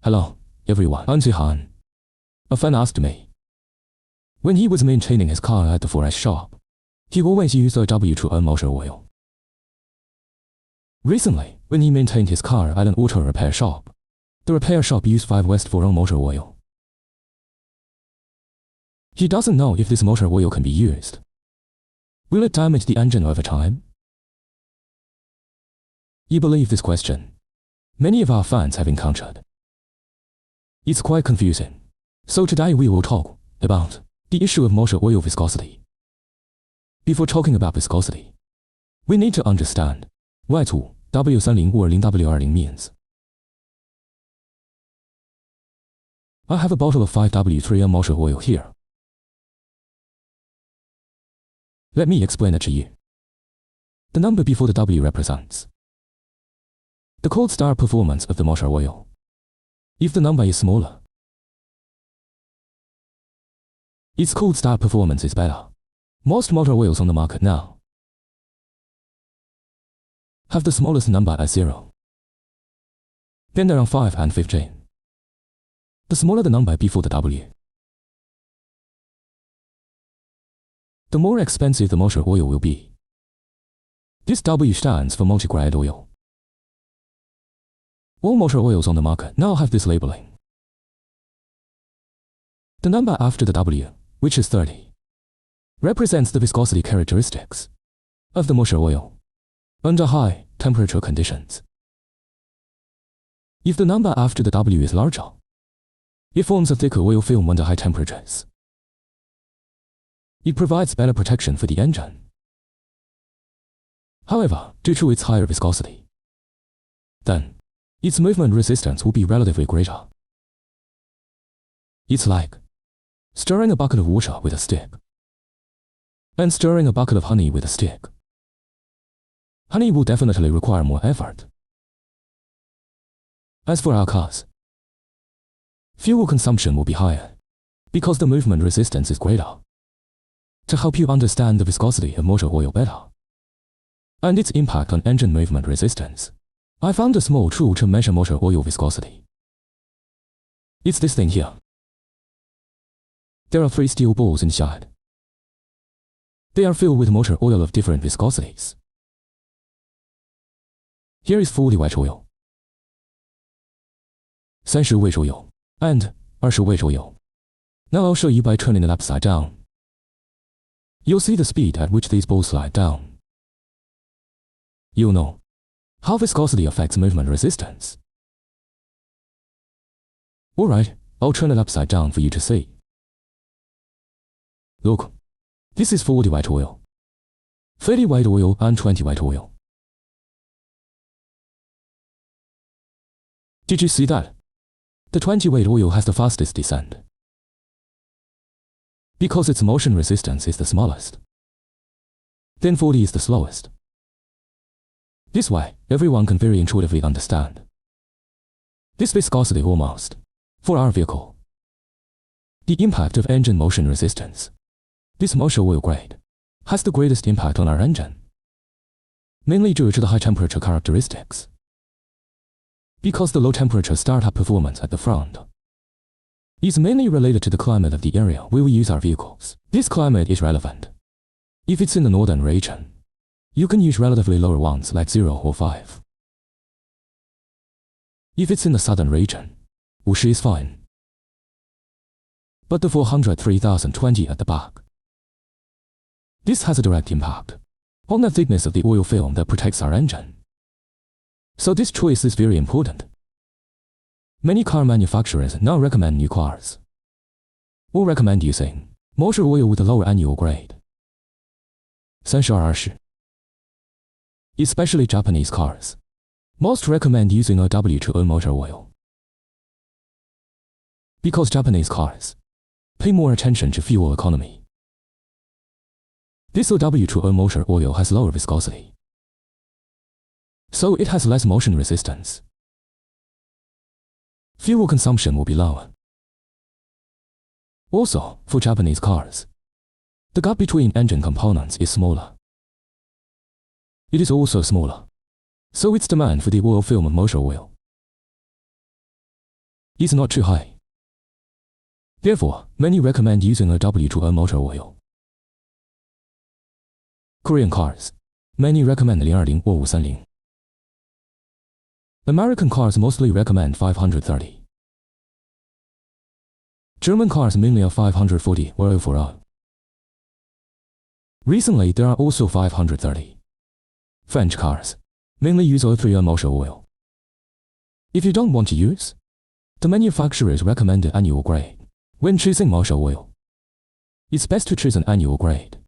Hello, everyone. I'm Zihan. A fan asked me. When he was maintaining his car at the 4S shop, he always used a W2O motor oil. Recently, when he maintained his car at an auto repair shop, the repair shop used 5S4O motor oil. He doesn't know if this motor oil can be used. Will it damage the engine over time? You believe this question? Many of our fans have encountered. It's quite confusing. So today we will talk about the issue of motor oil viscosity. Before talking about viscosity, we need to understand what W30 or W20 means. I have a bottle of 5W3O motor oil here. Let me explain it to you. The number before the W represents the cold start performance of the motor oil. If the number is smaller, its cold start performance is better. Most motor oils on the market now have the smallest number as 0. Then there are 5 and 15. The smaller the number before the W, the more expensive the motor oil will be. This W stands for multi-grade oil. All motor oils on the market now have this labeling. The number after the W, which is 30, represents the viscosity characteristics of the motor oil under high temperature conditions. If the number after the W is larger, it forms a thicker oil film under high temperatures. It provides better protection for the engine. However, due to its higher viscosity, then its movement resistance will be relatively greater. It's like stirring a bucket of water with a stick and stirring a bucket of honey with a stick. Honey will definitely require more effort. As for our cars, fuel consumption will be higher because the movement resistance is greater. To help you understand the viscosity of motor oil better and its impact on engine movement resistance, I found a small tool to measure motor oil viscosity. It's this thing here. There are 3 steel balls inside. They are filled with motor oil of different viscosities. Here is 40 weight oil, 30 weight oil, and 20 weight oil. Now I'll show you by turning it upside down. You'll see the speed at which these balls slide down. You'll know how viscosity affects movement resistance. Alright, I'll turn it upside down for you to see. Look, this is 40 weight oil, 30 weight oil and 20 weight oil. Did you see that? The 20 weight oil has the fastest descent because its motion resistance is the smallest. Then 40 is the slowest. This way, everyone can very intuitively understand this viscosity almost, for our vehicle, the impact of engine motion resistance. This motor oil grade has the greatest impact on our engine, mainly due to the high temperature characteristics. Because the low temperature startup performance at the front is mainly related to the climate of the area where we use our vehicles. This climate is relevant. If it's in the northern region, you can use relatively lower ones like 0 or 5. If it's in the southern region, 50 is fine. But the 403,020 at the back, this has a direct impact on the thickness of the oil film that protects our engine. So this choice is very important. Many car manufacturers now recommend new cars or recommend using motor oil with a lower annual grade, 30-20. Especially Japanese cars, most recommend using a W2O motor oil because Japanese cars pay more attention to fuel economy. This W2O motor oil has lower viscosity, so it has less motion resistance. Fuel consumption will be lower. Also, for Japanese cars, the gap between engine components is smaller. It is also smaller, so its demand for the oil film motor oil is not too high. Therefore, many recommend using a W2N motor oil. Korean cars. Many recommend 020 or 530. American cars mostly recommend 530. German cars mainly are 540 or 040. Recently, there are also 530. French cars mainly use 030 motor oil. If you don't want to use, the manufacturer's recommended annual grade. When choosing motor oil, it's best to choose an annual grade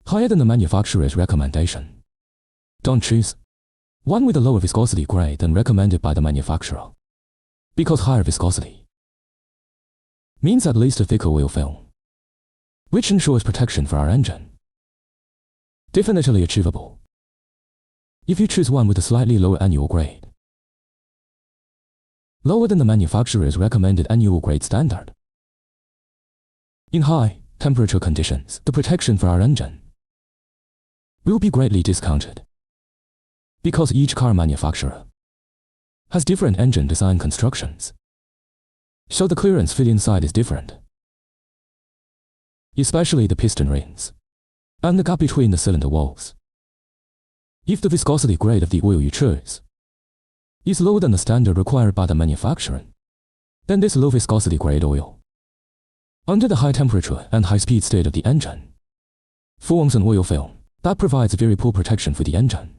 higher than the manufacturer's recommendation. Don't choose one with a lower viscosity grade than recommended by the manufacturer, because higher viscosity means at least a thicker oil film, which ensures protection for our engine. Definitely achievable if you choose one with a slightly lower annual grade, lower than the manufacturer's recommended annual grade standard. In high temperature conditions, the protection for our engine will be greatly discounted, because each car manufacturer has different engine design constructions, so the clearance fit inside is different, especially the piston rings and the gap between the cylinder walls. If the viscosity grade of the oil you choose is lower than the standard required by the manufacturer, then this low viscosity grade oil, under the high temperature and high speed state of the engine, forms an oil film that provides very poor protection for the engine,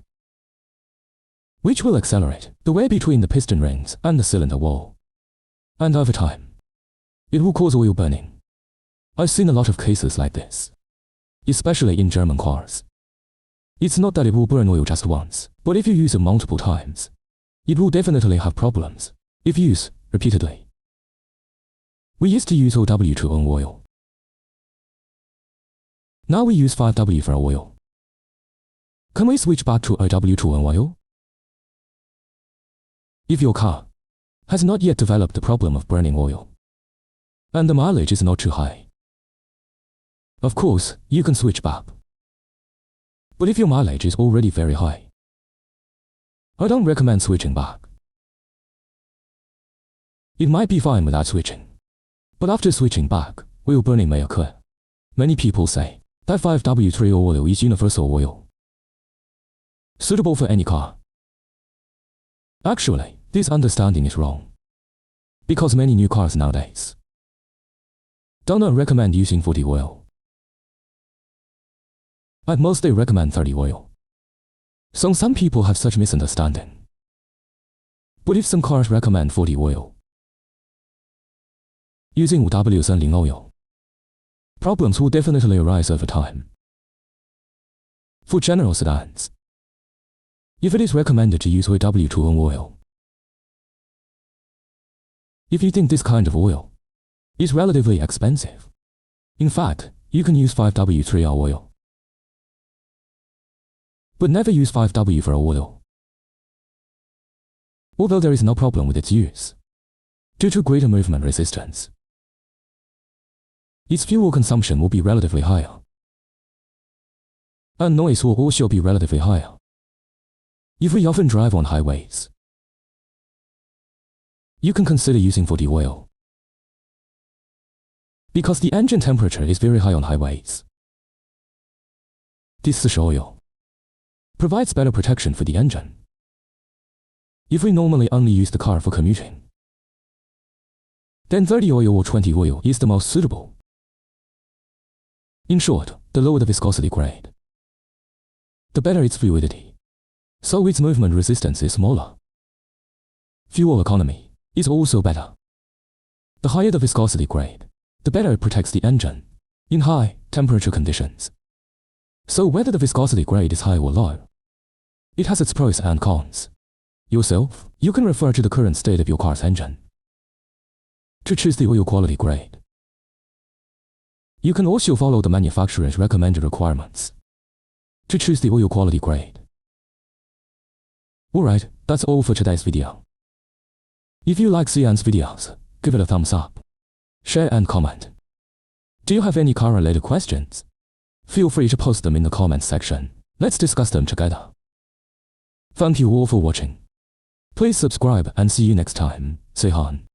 which will accelerate the wear between the piston rings and the cylinder wall, and over time, it will cause oil burning. I've seen a lot of cases like this, especially in German cars. It's not that it will burn oil just once, but if you use it multiple times, it will definitely have problems if used repeatedly. We used to use OW2N oil. Now we use 5W for our oil. Can we switch back to OW2N oil? If your car has not yet developed the problem of burning oil, and the mileage is not too high, of course, you can switch back. But if your mileage is already very high, I don't recommend switching back. It might be fine without switching, but after switching back, oil burning may occur. Many people say that 5W3 oil is universal oil, suitable for any car. Actually, this understanding is wrong, because many new cars nowadays do not recommend using 40 oil. At most they recommend 30 oil. So some people have such misunderstanding. But if some cars recommend 40 oil, using W30 oil, problems will definitely arise over time. For general sedans, if it is recommended to use OW2N oil, if you think this kind of oil is relatively expensive, in fact, you can use 5W3R oil. But never use 5W for oil, although there is no problem with its use, due to greater movement resistance. Its fuel consumption will be relatively higher, and noise will also be relatively higher. If we often drive on highways, you can consider using 40 oil, because the engine temperature is very high on highways. This such oil provides better protection for the engine. If we normally only use the car for commuting, then 30 oil or 20 oil is the most suitable. In short, the lower the viscosity grade, the better its fluidity, so its movement resistance is smaller. Fuel economy is also better. The higher the viscosity grade, the better it protects the engine in high temperature conditions. So whether the viscosity grade is high or low, it has its pros and cons. Yourself, you can refer to the current state of your car's engine to choose the oil quality grade. You can also follow the manufacturer's recommended requirements to choose the oil quality grade. Alright, that's all for today's video. If you like Xian's videos, give it a thumbs up, share and comment. Do you have any car related questions? Feel free to post them in the comments section. Let's discuss them together. Thank you all for watching. Please subscribe and see you next time. Xian.